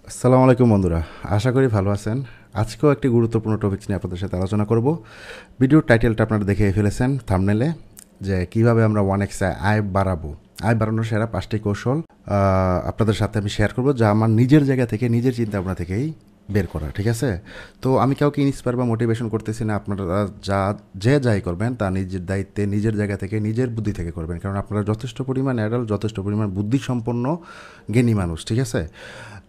আসসালামু আলাইকুম বন্ধুরা, আশা করি ভালো আছেন। আজকেও একটি গুরুত্বপূর্ণ টপিক নিয়ে আপনাদের সাথে আলোচনা করব। ভিডিওর টাইটেলটা আপনারা দেখে ফেলেছেন থাম্বনেলে, যে কিভাবে আমরা 1x আয় বাড়াবো। আয় বাড়ানোর সেরা 5টি কৌশল আপনাদের সাথে আমি শেয়ার করব, যা আমার নিজের জায়গা থেকে, নিজের চিন্তা ভাবনা থেকেই বের করা। ঠিক আছে? তো আমি কাউকে ইন্সপায়ার বা মোটিভেশন করতেছি না। আপনারা যে যাই করবেন তা নিজের দায়িত্বে, নিজের জায়গা থেকে, নিজের বুদ্ধি থেকে করবেন, কারণ আপনারা যথেষ্ট পরিমাণ অ্যাডাল্ট, যথেষ্ট পরিমাণ বুদ্ধিসম্পন্ন জ্ঞানী মানুষ। ঠিক আছে?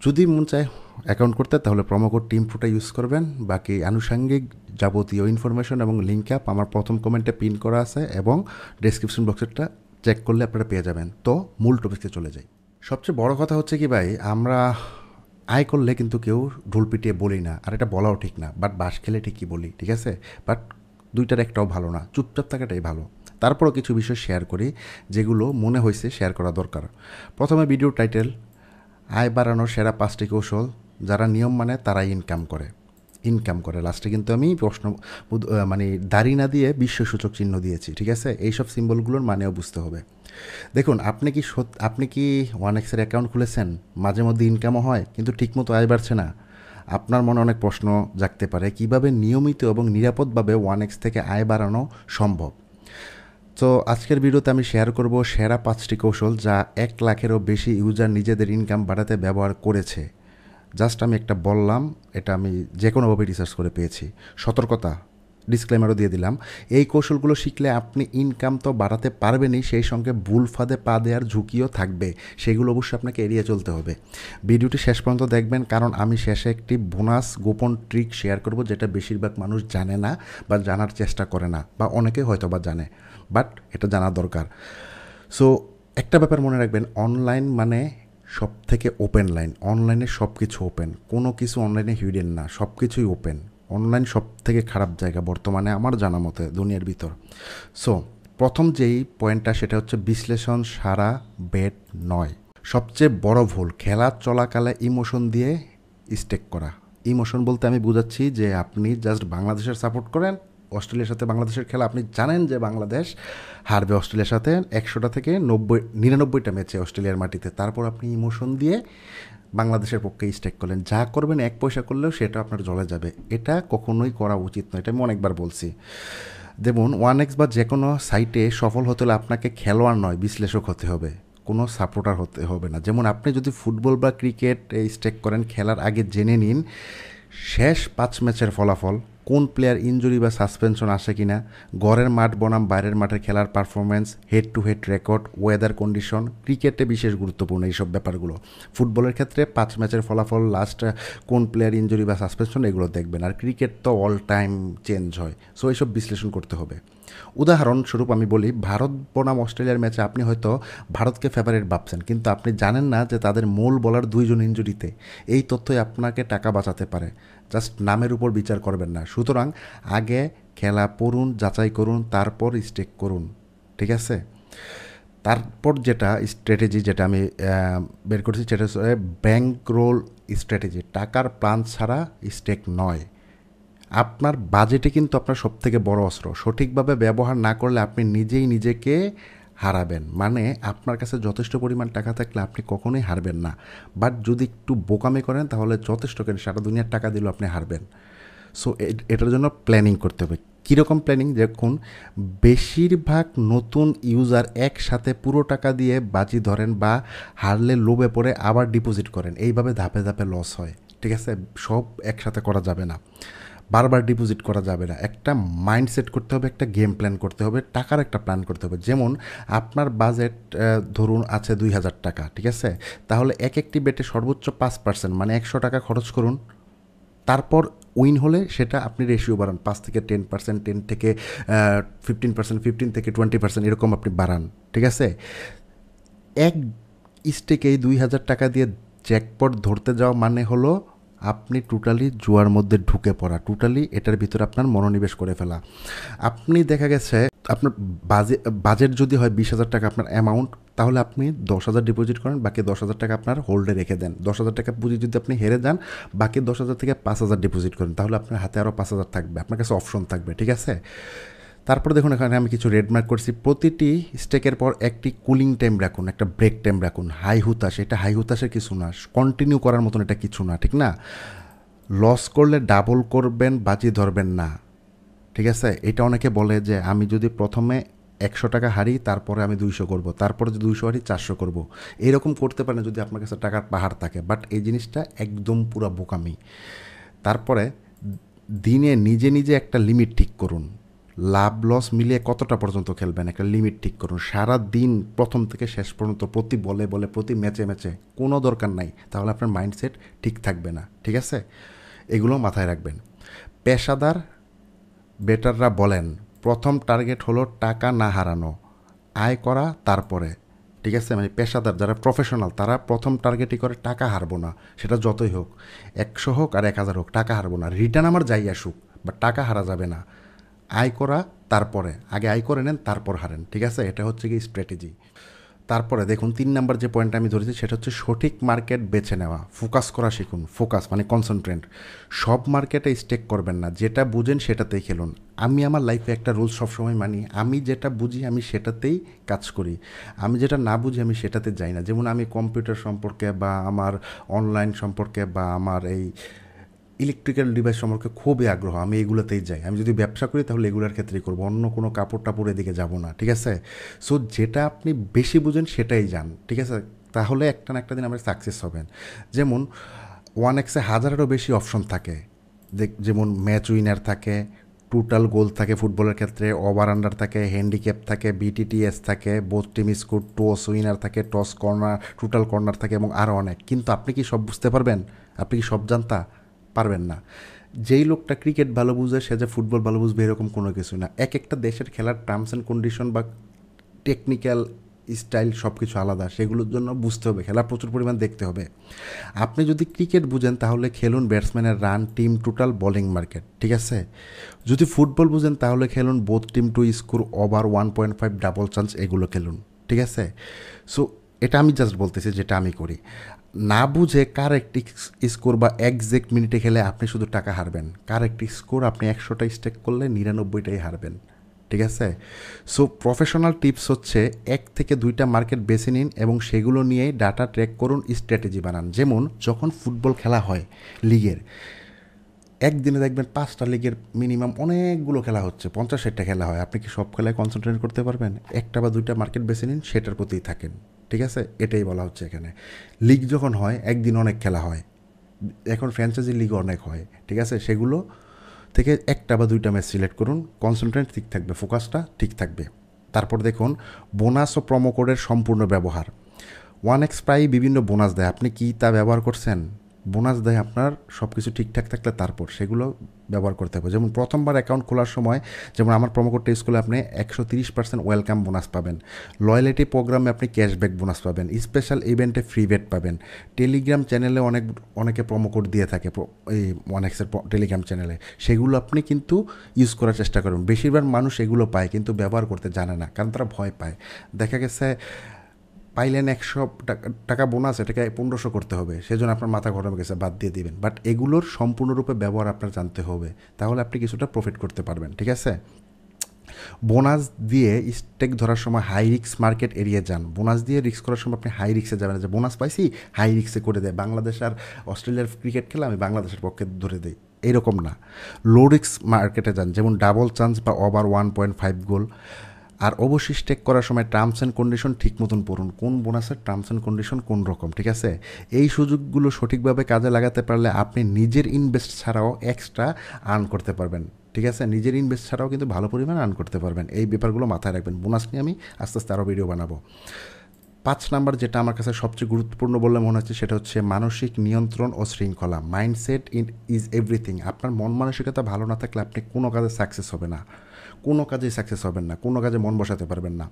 যদি মন চায় অ্যাকাউন্ট করতে, তাহলে প্রোমো কোড টিম ফুটা ইউজ করবেন। বাকি আনুষঙ্গিক যাবতীয় ইনফরমেশন এবং লিঙ্ক আপ আমার প্রথম কমেন্টে পিন করা আছে এবং ডেসক্রিপশন বক্সেরটা চেক করলে আপনারা পেয়ে যাবেন। তো মূল টপিকে চলে যাই। সবচেয়ে বড় কথা হচ্ছে কি ভাই, আমরা আয় করলে কিন্তু কেউ ঢোল পিটিয়ে বলি না, আর এটা বলাও ঠিক না, বাট বাঁশ খেলে ঠিকই বলি। ঠিক আছে? বাট দুইটার একটাও ভালো না, চুপচাপ থাকাটাই ভালো। তারপরও কিছু বিষয় শেয়ার করি যেগুলো মনে হয়েছে শেয়ার করা দরকার। প্রথমে ভিডিও টাইটেল, আয় বাড়ানোর সেরা 5টি কৌশল, যারা নিয়ম মানে তারাই ইনকাম করে। লাস্টে কিন্তু আমি মানে দাড়ি না দিয়ে বিশ্বসূচক চিহ্ন দিয়েছি। ঠিক আছে? এইসব সিম্বলগুলোর মানেও বুঝতে হবে। দেখুন, আপনি কি 1xের অ্যাকাউন্ট খুলেছেন, মাঝে মধ্যে ইনকামও হয় কিন্তু ঠিকমতো আয় বাড়ছে না? আপনার মনে অনেক প্রশ্ন জাগতে পারে, কিভাবে নিয়মিত এবং নিরাপদভাবে 1x থেকে আয় বাড়ানো সম্ভব। তো আজকের ভিডিওতে আমি শেয়ার করব সেরা 5টি কৌশল, যা 1 লাখেরও বেশি ইউজার নিজেদের ইনকাম বাড়াতে ব্যবহার করেছে। জাস্ট আমি একটা বললাম, এটা আমি যে কোনোভাবে রিসার্চ করে পেয়েছি। সতর্কতা, ডিসক্লেমারও দিয়ে দিলাম। এই কৌশলগুলো শিখলে আপনি ইনকাম তো বাড়াতে পারবেনই, সেই সঙ্গে ভুল ফাঁদে পা দেওয়ার ঝুঁকিও থাকবে। সেগুলো অবশ্যই আপনাকে এড়িয়ে চলতে হবে। ভিডিওটি শেষ পর্যন্ত দেখবেন, কারণ আমি শেষে একটি বোনাস গোপন ট্রিক শেয়ার করব, যেটা বেশিরভাগ মানুষ জানে না বা জানার চেষ্টা করে না, বা অনেকে হয়তো বা জানে, বাট এটা জানা দরকার। সো একটা ব্যাপার মনে রাখবেন, অনলাইন মানে সব থেকে ওপেন লাইন। অনলাইনে সব কিছু ওপেন, কোনো কিছু অনলাইনে হিডেন না, সব কিছুই ওপেন। অনলাইন সব থেকে খারাপ জায়গা বর্তমানে আমার জানা মতে দুনিয়ার ভিতর। সো প্রথম যেই পয়েন্টটা, সেটা হচ্ছে বিশ্লেষণ সারা বেট নয়। সবচেয়ে বড় ভুল, খেলা চলাকালে ইমোশন দিয়ে স্টেক করা। ইমোশন বলতে আমি বুঝাচ্ছি যে আপনি জাস্ট বাংলাদেশের সাপোর্ট করেন, অস্ট্রেলিয়ার সাথে বাংলাদেশের খেলা, আপনি জানেন যে বাংলাদেশ হারবে অস্ট্রেলিয়ার সাথে 100টা থেকে 99টা ম্যাচে অস্ট্রেলিয়ার মাটিতে, তারপর আপনি ইমোশন দিয়ে বাংলাদেশের পক্ষে স্টেক করলেন। যা করবেন 1 পয়সা করলেও সেটা আপনার জ্বলে যাবে। এটা কখনোই করা উচিত নয়, এটা আমি অনেকবার বলছি। দেখুন, 1x বা যে কোনো সাইটে সফল হতে হলে আপনাকে খেলোয়াড় নয়, বিশ্লেষক হতে হবে, কোনো সাপোর্টার হতে হবে না। যেমন আপনি যদি ফুটবল বা ক্রিকেট স্টেক করেন, খেলার আগে জেনে নিন শেষ 5 ম্যাচের ফলাফল, কোন প্লেয়ার ইনজুরি বা সাসপেনশন আসে কিনা, ঘরের মাঠ বনাম বাইরের মাঠের খেলার performance, head to head record, weather condition. ক্রিকেটে বিশেষ গুরুত্বপূর্ণ এইসব ব্যাপারগুলো। ফুটবলের ক্ষেত্রে 5 ম্যাচের ফলাফল, লাস্ট কোন প্লেয়ার ইনজুরি বা সাসপেনশন, এগুলো দেখবেন। আর ক্রিকেট তো অল টাইম চেঞ্জ হয়, সো এইসব বিশ্লেষণ করতে হবে। উদাহরণস্বরূপ আমি বলি, ভারত বনাম অস্ট্রেলিয়ার ম্যাচে আপনি হয়তো ভারতকে ফেভারিট ভাবছেন, কিন্তু আপনি জানেন না যে তাদের মূল বলার 2জন ইনজুরিতে। এই তথ্যই আপনাকে টাকা বাঁচাতে পারে। জাস্ট নামের উপর বিচার করবেন না। সুতরাং আগে খেলা পড়ুন, যাচাই করুন, তারপর স্টেক করুন। ঠিক আছে? তারপর যেটা স্ট্র্যাটেজি, যেটা আমি বের করছি, সেটা হচ্ছে ব্যাংক রোল স্ট্র্যাটেজি। টাকার প্ল্যান ছাড়া স্টেক নয়। আপনার বাজেটে কিন্তু আপনার সবথেকে বড় অস্ত্র। সঠিকভাবে ব্যবহার না করলে আপনি নিজেই নিজেকে হারাবেন। মানে আপনার কাছে যথেষ্ট পরিমাণ টাকা থাকলে আপনি কখনোই হারবেন না, বাট যদি একটু বোকামি করেন তাহলে যথেষ্ট কেন, সারা দুনিয়ার টাকা দিলেও আপনি হারবেন। সো এটার জন্য প্ল্যানিং করতে হবে। কীরকম প্ল্যানিং? দেখুন, বেশিরভাগ নতুন ইউজার একসাথে পুরো টাকা দিয়ে বাজি ধরেন বা হারলে লোভে পড়ে আবার ডিপোজিট করেন। এইভাবে ধাপে ধাপে লস হয়। ঠিক আছে? সব একসাথে করা যাবে না, বারবার ডিপোজিট করা যাবে না। একটা মাইন্ডসেট করতে হবে, একটা গেম প্ল্যান করতে হবে, টাকার একটা প্ল্যান করতে হবে। যেমন আপনার বাজেট ধরুন আছে 2000 টাকা। ঠিক আছে? তাহলে একটি বেটে সর্বোচ্চ 5%, মানে 100 টাকা খরচ করুন। তারপর উইন হলে সেটা আপনি রেশিও বাড়ান, 5 থেকে 10%, 10 থেকে 15%, 15 থেকে 20%, এরকম আপনি বাড়ান। ঠিক আছে? এক স্টেকেই 2000 টাকা দিয়ে জ্যাকপট ধরতে যাওয়া মানে হলো আপনি টোটালি জুয়ার মধ্যে ঢুকে পড়া, টোটালি এটার ভিতরে আপনার মনোনিবেশ করে ফেলা। আপনি দেখা গেছে আপনার বাজেট যদি হয় 20,000 টাকা আপনার অ্যামাউন্ট, তাহলে আপনি 10,000 ডিপোজিট করেন, বাকি 10,000 টাকা আপনার হোল্ডে রেখে দেন। 10,000 টাকা পুঁজি যদি আপনি হেরে যান, বাকি 10,000 থেকে 5,000 ডিপোজিট করেন, তাহলে আপনার হাতে আরও 5,000 থাকবে, আপনার কাছে অপশন থাকবে। ঠিক আছে? তারপর দেখুন এখানে আমি কিছু রেড মার্ক করছি। প্রতিটি স্টেকের পর একটি কুলিং টাইম রাখুন, একটা ব্রেক টাইম রাখুন। হাই হুতাশ, এটা হাই হুতাশের কিছু না, কন্টিনিউ করার মতন এটা কিছু না, ঠিক না? লস করলে ডাবল করবেন, বাজি ধরবেন না, ঠিক আছে? এটা অনেকে বলে যে আমি যদি প্রথমে 100 টাকা হারি, তারপরে আমি 200 করব, তারপরে যদি 200 হারি 400 করব। এরকম করতে পারেন যদি আপনার কাছে টাকার পাহাড় থাকে, বাট এই জিনিসটা একদম পুরো বোকামি। তারপরে দিনে নিজে নিজে একটা লিমিট ঠিক করুন। লাভ লস মিলিয়ে কতটা পর্যন্ত খেলবেন, একটা লিমিট ঠিক করুন। সারা দিন প্রথম থেকে শেষ পর্যন্ত প্রতি বলে বলে প্রতি ম্যাচে ম্যাচে কোনো দরকার নাই, তাহলে আপনার মাইন্ডসেট ঠিক থাকবে না, ঠিক আছে? এগুলো মাথায় রাখবেন। পেশাদার বেটাররা বলেন প্রথম টার্গেট হলো টাকা না হারানো, আয় করা তারপরে, ঠিক আছে? মানে পেশাদার যারা প্রফেশনাল তারা প্রথম টার্গেটই করে টাকা হারবো না, সেটা যতই হোক, 100 হোক আর 1000 হোক, টাকা হারবো না। রিটার্ন আমার যাই আসুক, বা টাকা হারা যাবে না। আয় করা তারপরে, আগে আয় করে নেন তারপর হারেন, ঠিক আছে? এটা হচ্ছে কি স্ট্র্যাটেজি। তারপরে দেখুন 3 নাম্বার যে পয়েন্টটা আমি ধরেছি সেটা হচ্ছে সঠিক মার্কেট বেছে নেওয়া। ফোকাস করা শিখুন। ফোকাস মানে কনসেন্ট্রেট। সব মার্কেটে স্টেক করবেন না, যেটা বুঝেন সেটাতেই খেলুন। আমি আমার লাইফে একটা রুলস সবসময় মানি, আমি যেটা বুঝি আমি সেটাতেই কাজ করি, আমি যেটা না বুঝি আমি সেটাতে যাই না। যেমন আমি কম্পিউটার সম্পর্কে বা আমার অনলাইন সম্পর্কে বা আমার এই ইলেকট্রিক্যাল ডিভাইস সম্পর্কে খুবই আগ্রহ, আমি এগুলোতেই যাই। আমি যদি ব্যবসা করি তাহলে এগুলোর ক্ষেত্রেই করবো, অন্য কোনো কাপড় টাপড়ের দিকে যাব না, ঠিক আছে? সো যেটা আপনি বেশি বুঝেন সেটাই যান, ঠিক আছে? তাহলে একটা না একটা দিন আপনি সাকসেস হবেন। যেমন 1x-এ 1000-এরও বেশি অপশন থাকে, যেমন ম্যাচ উইনার থাকে, টোটাল গোল থাকে ফুটবলের ক্ষেত্রে, ওভার আন্ডার থাকে, হ্যান্ডিক্যাপ থাকে, বিটিটিএস থাকে, both team score, toss winner থাকে, টস কর্নার, টোটাল কর্নার থাকে এবং আরও অনেক। কিন্তু আপনি কি সব বুঝতে পারবেন? আপনি কি সব জানতা পারবেন না। যেই লোকটা ক্রিকেট ভালো বুঝে সে যে ফুটবল ভালো বুঝবে এরকম কোনো কিছু না। এক একটা দেশের খেলার টার্মস অ্যান্ড কন্ডিশন বা টেকনিক্যাল স্টাইল সব কিছু আলাদা, সেগুলোর জন্য বুঝতে হবে, খেলা প্রচুর পরিমাণ দেখতে হবে। আপনি যদি ক্রিকেট বুঝেন তাহলে খেলুন ব্যাটসম্যানের run, team total, bowling market, ঠিক আছে? যদি ফুটবল বুঝেন তাহলে খেলুন both team to score, over 1.5, double chance, এগুলো খেলুন, ঠিক আছে? সো এটা আমি জাস্ট বলতেছি যেটা আমি করি। না বুঝে কারেক্ট স্কোর বা একজ্যাক্ট মিনিটে খেলে আপনি শুধু টাকা হারবেন। কারেক্ট স্কোর আপনি 100টা স্টেক করলে 99টাই হারবেন, ঠিক আছে? সো প্রফেশনাল টিপস হচ্ছে 1 থেকে 2টা মার্কেট বেছে নিন এবং সেগুলো নিয়েই ডাটা ট্র্যাক করুন, স্ট্র্যাটেজি বানান। যেমন যখন ফুটবল খেলা হয় লিগের, একদিনে দেখবেন 5টা লিগের মিনিমাম অনেকগুলো খেলা হচ্ছে, 50-60টা খেলা হয়। আপনি কি সব খেলায় কনসেন্ট্রেট করতে পারবেন? একটা বা 2টা মার্কেট বেছে নিন, সেটার প্রতিই থাকেন, ঠিক আছে? এটাই বলা হচ্ছে এখানে। লিগ যখন হয় একদিন অনেক খেলা হয়, এখন ফ্র্যাঞ্চাইজি লিগ অনেক হয়, ঠিক আছে? সেগুলো থেকে একটা বা 2টা ম্যাচ সিলেক্ট করুন, কনসেন্ট্রেট ঠিক থাকবে, ফোকাসটা ঠিক থাকবে। তারপর দেখুন বোনাস ও প্রোমো কোডের সম্পূর্ণ ব্যবহার। 1x প্রায় বিভিন্ন বোনাস দেয়, আপনি কি তা ব্যবহার করছেন? বোনাস দেয় আপনার সব কিছু ঠিকঠাক থাকলে, তারপর সেগুলো ব্যবহার করতে হবে। যেমন প্রথমবার অ্যাকাউন্ট খোলার সময়, যেমন আমার প্রোমো কোডটা ইউজ করলে আপনি 130% ওয়েলকাম বোনাস পাবেন। লয়্যালিটি প্রোগ্রামে আপনি ক্যাশব্যাক বোনাস পাবেন। স্পেশাল ইভেন্টে ফ্রি বেট পাবেন। টেলিগ্রাম চ্যানেলে অনেকে প্রোমো কোড দিয়ে থাকে, এই 1xের টেলিগ্রাম চ্যানেলে, সেগুলো আপনি কিন্তু ইউজ করার চেষ্টা করুন। বেশিরভাগ মানুষ এগুলো পায় কিন্তু ব্যবহার করতে জানে না, কারণ তারা ভয় পায়। দেখা গেছে পাইলেন 100 টাকা বোনাস, এটাকে 1500 করতে হবে, সেজন্য আপনার মাথা গরম গেছে, বাদ দিয়ে দিবেন। বাট এগুলোর সম্পূর্ণরূপে ব্যবহার আপনার জানতে হবে, তাহলে আপনি কিছুটা প্রফিট করতে পারবেন, ঠিক আছে? বোনাস দিয়ে স্টেক ধরার সময় হাই রিক্স মার্কেট এড়িয়ে যান। বোনাস দিয়ে রিস্ক করার সময় আপনি হাই রিক্সে যাবেন, যে বোনাস পাইছি হাই রিক্সে করে দেয়, বাংলাদেশ আর অস্ট্রেলিয়ার ক্রিকেট খেলা আমি বাংলাদেশের পক্ষে ধরে দিই, এইরকম না। লো রিক্স মার্কেটে যান, যেমন ডাবল চান্স বা ওভার 1.5 গোল। আর অবশ্যই স্টেক করার সময় টার্মস অ্যান্ড কন্ডিশন ঠিক মতন পড়ুন, কোন বোনাসের টার্মস অ্যান্ড কন্ডিশন কোন রকম, ঠিক আছে? এই সুযোগগুলো সঠিকভাবে কাজে লাগাতে পারলে আপনি নিজের ইনভেস্ট ছাড়াও এক্সট্রা আর্ন করতে পারবেন, ঠিক আছে? নিজের ইনভেস্ট ছাড়াও কিন্তু ভালো পরিমাণ আর্ন করতে পারবেন। এই ব্যাপারগুলো মাথায় রাখবেন। বোনাস নিয়ে আমি আস্তে আস্তে আরও ভিডিও বানাবো। 5 নাম্বার যেটা আমার কাছে সবচেয়ে গুরুত্বপূর্ণ বলে মনে হচ্ছে সেটা হচ্ছে মানসিক নিয়ন্ত্রণ ও শৃঙ্খলা। Mindset is everything. আপনার মন মানসিকতা ভালো না থাকলে আপনি কোনো কাজে সাকসেস হবে না, কোনো কাজেই সাকসেস হবেন না, কোনো কাজে মন বসাতে পারবেন না।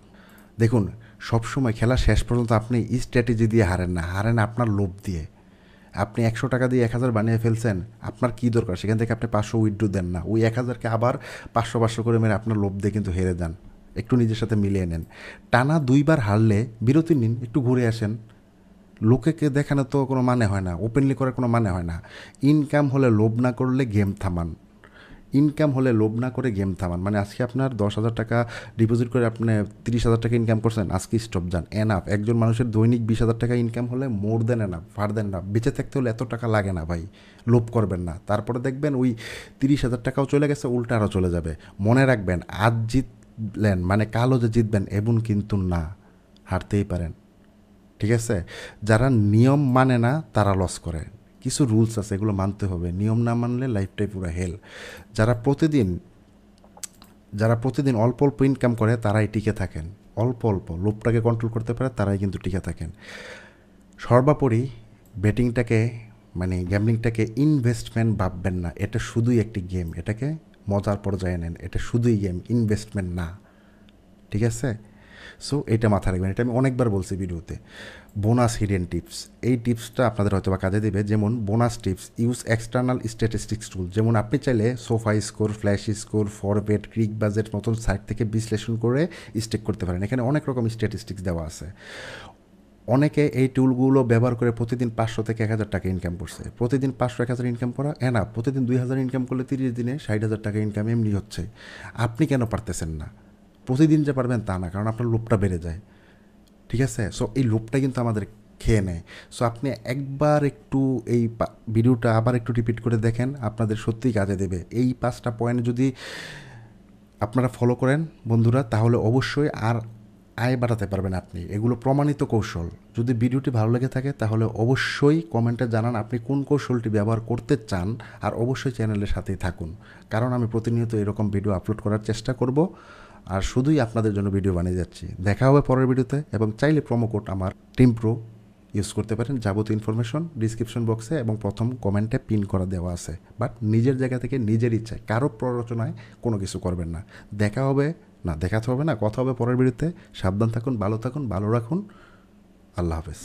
দেখুন সবসময় খেলা শেষ পর্যন্ত আপনি স্ট্র্যাটেজি দিয়ে হারেন না, হারেন আপনার লোভ দিয়ে। আপনি 100 টাকা দিয়ে 1000 বানিয়ে ফেলছেন, আপনার কী দরকার? সেখান থেকে আপনি 500 উইথড্র দেন না, ওই 1000কে আবার 500 করে মেরে আপনার লোভ দিয়ে কিন্তু হেরে যান। একটু নিজের সাথে মিলিয়ে নেন। টানা 2বার হারলে বিরতি নিন, একটু ঘুরে আসেন। লোকেকে দেখানো তো কোনো মানে হয় না, ওপেনলি করার কোনো মানে হয় না। ইনকাম হলে লোভ না করলে গেম থামান। ইনকাম হলে লোভ না করে গেম থামান। মানে আজকে আপনার 10,000 টাকা ডিপোজিট করে আপনি 30,000 টাকা ইনকাম করছেন, আজকে স্টপ যান, এনাফ। একজন মানুষের দৈনিক 20,000 টাকা ইনকাম হলে more than enough, far than enough. বেঁচে থাকতে হলে এত টাকা লাগে না ভাই, লোভ করবেন না। তারপরে দেখবেন ওই 30,000 টাকাও চলে গেছে, উল্টা আরও চলে যাবে। মনে রাখবেন, আজ জিতলেন মানে কালও যে জিতবেন এমন কিন্তু না, হারতেই পারেন। ঠিক আছে? যারা নিয়ম মানে না তারা লস করে। কিছু রুলস আছে, এগুলো মানতে হবে। নিয়ম না মানলে লাইফটাই পুরো হেল। যারা প্রতিদিন যারা প্রতিদিন অল্প অল্প ইনকাম করে তারাই টিকে থাকেন। অল্প অল্প লোভটাকে কন্ট্রোল করতে পারে তারাই কিন্তু টিকে থাকেন। সর্বোপরি বেটিংটাকে মানে গ্যামলিংটাকে ইনভেস্টমেন্ট ভাববেন না। এটা শুধুই একটি গেম, এটাকে মজার পর্যায়ে নেন। এটা শুধুই গেম, ইনভেস্টমেন্ট না। ঠিক আছে? সো এটা মাথায় রাখবেন। এটা আমি অনেকবার বলছি ভিডিওতে। বোনাস হিডেন টিপস, এই টিপসটা আপনাদের হয়তো বা কাজে দেবে। যেমন bonus tips, use external statistics tool. যেমন আপনি চাইলে SofaScore, FlashScore, Forebet, ক্রিক বাজেট মতন সাইট থেকে বিশ্লেষণ করে স্টেক করতে পারেন। এখানে অনেক রকম স্ট্যাটিস্টিক্স দেওয়া আছে। অনেকে এই টুলগুলো ব্যবহার করে প্রতিদিন 500 থেকে 1,000 টাকা ইনকাম করছে। প্রতিদিন 500-1,000 ইনকাম করা এনা, প্রতিদিন 2,000 ইনকাম করলে 30 দিনে 60,000 টাকা ইনকাম এমনি হচ্ছে। আপনি কেন পারতেছেন না? প্রতিদিন যে পারবেন তা না, কারণ আপনার লোভটা বেড়ে যায়। ঠিক আছে? সো এই লোভটা কিন্তু আমাদের খেয়ে নেয়। সো আপনি একবার একটু এই ভিডিওটা আবার একটু রিপিট করে দেখেন, আপনাদের সত্যিই কাজে দেবে। এই 5টা পয়েন্ট যদি আপনারা ফলো করেন বন্ধুরা, তাহলে অবশ্যই আর আয় বাড়াতে পারবেন আপনি। এগুলো প্রমাণিত কৌশল। যদি ভিডিওটি ভালো লেগে থাকে তাহলে অবশ্যই কমেন্টে জানান আপনি কোন কৌশলটি ব্যবহার করতে চান। আর অবশ্যই চ্যানেলের সাথেই থাকুন, কারণ আমি প্রতিনিয়ত এরকম ভিডিও আপলোড করার চেষ্টা করব। আর শুধুই আপনাদের জন্য ভিডিও বানিয়ে যাচ্ছি। দেখা হবে পরের ভিডিওতে। এবং চাইলে প্রোমো কোড আমার টিম প্রো ইউজ করতে পারেন। যাবতীয় ইনফরমেশন ডিসক্রিপশন বক্সে এবং প্রথম কমেন্টে পিন করা দেওয়া আছে। বাট নিজের জায়গা থেকে নিজের ইচ্ছায়, কারো প্ররোচনায় কোনো কিছু করবেন না। দেখাতে হবে না, কথা হবে পরের ভিডিওতে। সাবধান থাকুন, ভালো থাকুন, ভালো রাখুন। আল্লাহ হাফেজ।